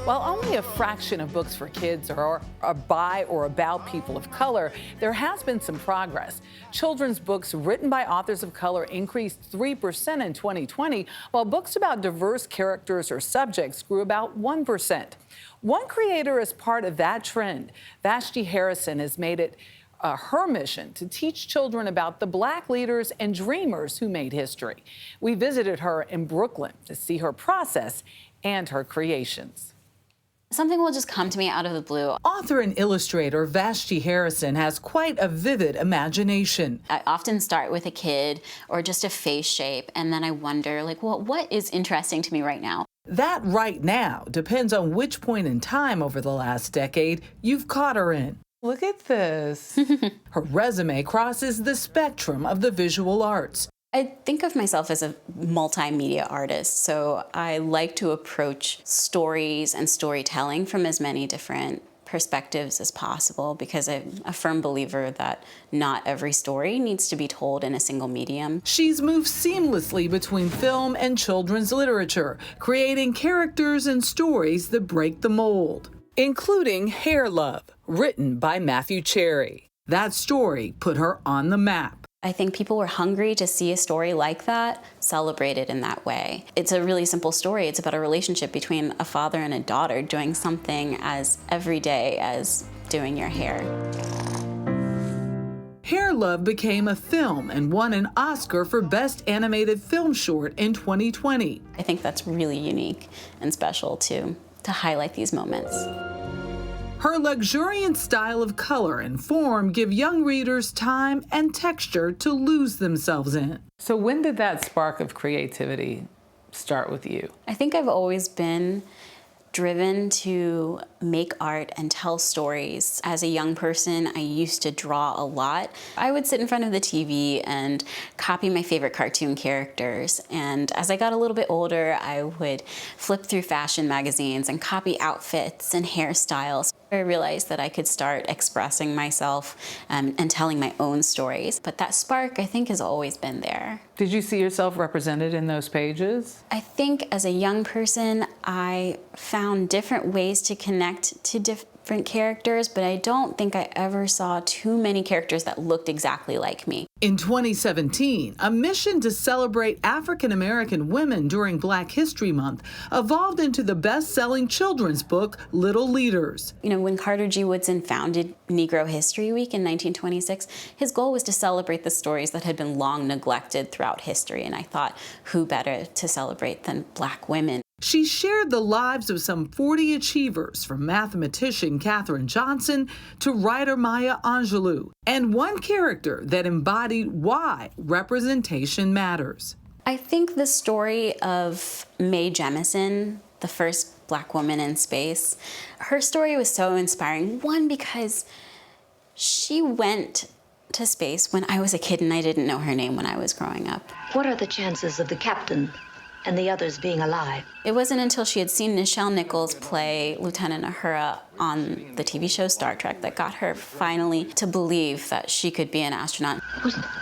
While only a fraction of books for kids are by or about people of color, there has been some progress. Children's books written by authors of color increased 3% in 2020, while books about diverse characters or subjects grew about 1%. One creator is part of that trend. Vashti Harrison has made it her mission to teach children about the Black leaders and dreamers who made history. We visited her in Brooklyn to see her process and her creations. Something will just come to me out of the blue. Author and illustrator Vashti Harrison has quite a vivid imagination. I often start with a kid or just a face shape, and then I wonder, well, what is interesting to me right now? That right now depends on which point in time over the last decade you've caught her in. Look at this. Her resume crosses the spectrum of the visual arts. I think of myself as a multimedia artist, so I like to approach stories and storytelling from as many different perspectives as possible, because I'm a firm believer that not every story needs to be told in a single medium. She's moved seamlessly between film and children's literature, creating characters and stories that break the mold, including Hair Love, written by Matthew Cherry. That story put her on the map. I think people were hungry to see a story like that, celebrated in that way. It's a really simple story. It's about a relationship between a father and a daughter doing something as everyday as doing your hair. Hair Love became a film and won an Oscar for Best Animated Film Short in 2020. I think that's really unique and special to highlight these moments. Her luxuriant style of color and form give young readers time and texture to lose themselves in. So when did that spark of creativity start with you? I think I've always been driven to make art and tell stories. As a young person, I used to draw a lot. I would sit in front of the TV and copy my favorite cartoon characters. And as I got a little bit older, I would flip through fashion magazines and copy outfits and hairstyles. I realized that I could start expressing myself and telling my own stories. But that spark, I think, has always been there. Did you see yourself represented in those pages? I think as a young person, I found different ways to connect to different characters, but I don't think I ever saw too many characters that looked exactly like me. In 2017, a mission to celebrate African American women during Black History Month evolved into the best-selling children's book, Little Leaders. You know, when Carter G. Woodson founded Negro History Week in 1926, his goal was to celebrate the stories that had been long neglected throughout history, and I thought, who better to celebrate than Black women? She shared the lives of some 40 achievers, from mathematician Katherine Johnson to writer Maya Angelou, and one character that embodied why representation matters. I think the story of Mae Jemison, the first Black woman in space, her story was so inspiring. One, because she went to space when I was a kid and I didn't know her name when I was growing up. What are the chances of the captain and the others being alive? It wasn't until she had seen Nichelle Nichols play Lieutenant Uhura on the TV show Star Trek that got her finally to believe that she could be an astronaut.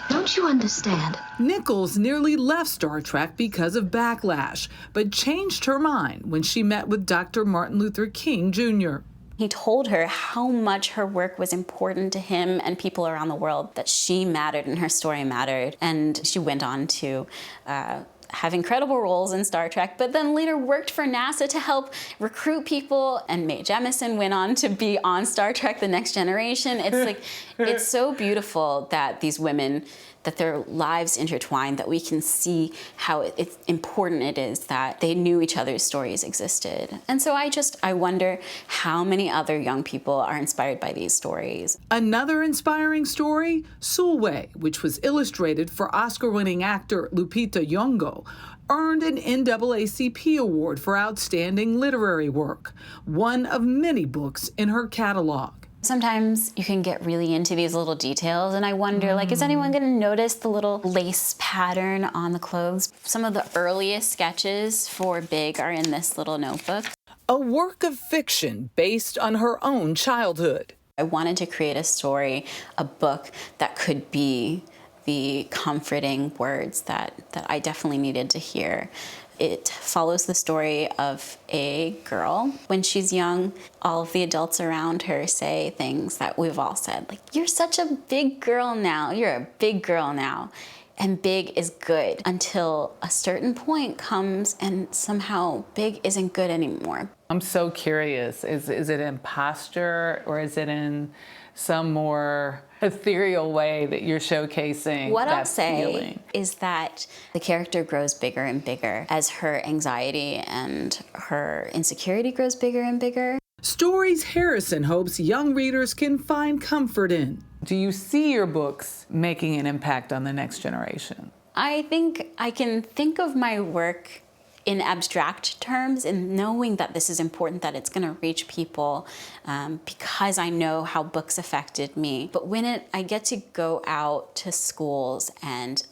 Don't you understand? Nichols nearly left Star Trek because of backlash, but changed her mind when she met with Dr. Martin Luther King Jr. He told her how much her work was important to him and people around the world, that she mattered and her story mattered. And she went on to have incredible roles in Star Trek, but then later worked for NASA to help recruit people, and Mae Jemison went on to be on Star Trek: The Next Generation. It's like, it's so beautiful that these women, that their lives intertwine, that we can see how it's important it is that they knew each other's stories existed. And so I wonder how many other young people are inspired by these stories. Another inspiring story, Sulwe, which was illustrated for Oscar-winning actor Lupita Nyong'o, earned an NAACP award for outstanding literary work, one of many books in her catalog. Sometimes you can get really into these little details, and I wonder, is anyone going to notice the little lace pattern on the clothes? Some of the earliest sketches for Big are in this little notebook. A work of fiction based on her own childhood. I wanted to create a story, a book that could be the comforting words that I definitely needed to hear It follows the story of a girl. When she's young, all of the adults around her say things that we've all said, like, you're such a big girl now, you're a big girl now. And big is good until a certain point comes and somehow big isn't good anymore. I'm so curious, is it in posture or is it in some more ethereal way that you're showcasing what that I'll say feeling? Is that the character grows bigger and bigger as her anxiety and her insecurity grows bigger and bigger. Stories Harrison hopes young readers can find comfort in. Do you see your books making an impact on the next generation? I think I can think of my work in abstract terms and knowing that this is important, that it's going to reach people because I know how books affected me. But when I get to go out to schools and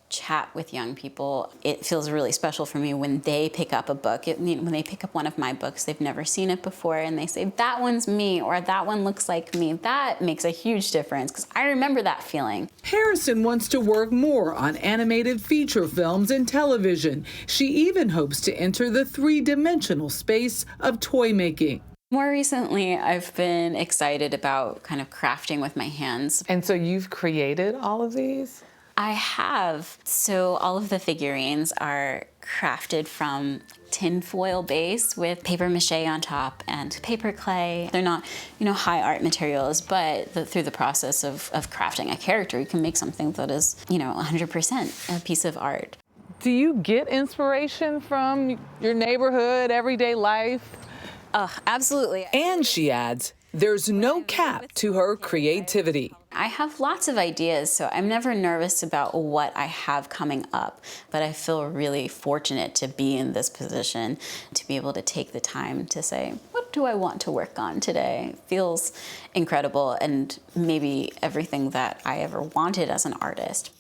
chat with young people, it feels really special for me when they pick up a book. When they pick up one of my books, they've never seen it before, and they say, that one's me, or that one looks like me. That makes a huge difference, because I remember that feeling. Harrison wants to work more on animated feature films and television. She even hopes to enter the three-dimensional space of toy making. More recently, I've been excited about kind of crafting with my hands. And so you've created all of these? I have. So all of the figurines are crafted from tin foil base with paper mache on top and paper clay. They're not, high art materials, but through the process of crafting a character, you can make something that is, 100% a piece of art. Do you get inspiration from your neighborhood, everyday life? Absolutely. And she adds, there's no cap to her creativity. I have lots of ideas, so I'm never nervous about what I have coming up, but I feel really fortunate to be in this position, to be able to take the time to say, what do I want to work on today? It feels incredible, and maybe everything that I ever wanted as an artist.